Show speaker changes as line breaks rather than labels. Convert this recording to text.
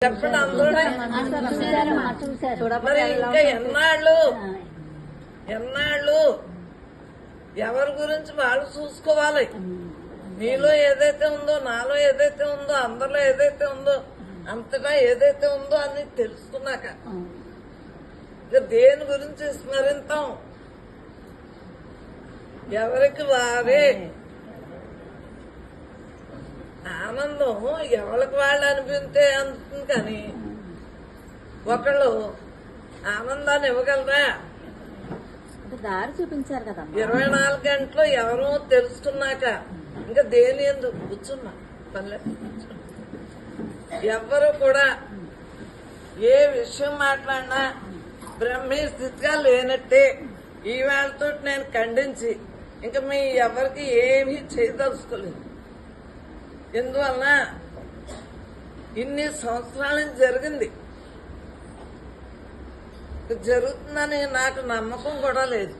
చెప్పండి అందరూ. మరి ఇంకా ఎన్నాళ్ళు ఎవరి గురించి వాళ్ళు చూసుకోవాలి. మీలో ఏదైతే ఉందో, నాలో ఏదైతే ఉందో, అందరిలో ఏదైతే ఉందో, అంతటా ఏదైతే ఉందో అని తెలుసుకున్నాక ఇక దేని గురించి స్మరింతాం? ఎవరికి వారే ఆనందం ఎవరికి వాళ్ళు అనిపిస్తే అందుతుంది. కానీ ఒకళ్ళు ఆనందాన్ని ఇవ్వగలరా?
దారి చూపించారు కదా.
24 గంటలు ఎవరో తెలుసుకున్నాక ఇంకా దేని ఎందుకు కూర్చున్నా పల్లె. ఎవ్వరు కూడా ఏ విషయం మాట్లాడినా బ్రహ్మీ స్థితిగా లేనట్టే ఈవేళతో నేను ఖండించి ఇంకా మీ ఎవరికి ఏమీ చేయదలుచుకోలేదు. ఎందువలన ఇన్ని సంవత్సరాల నుంచి జరిగింది, జరుగుతుందని నాకు నమ్మకం కూడా లేదు.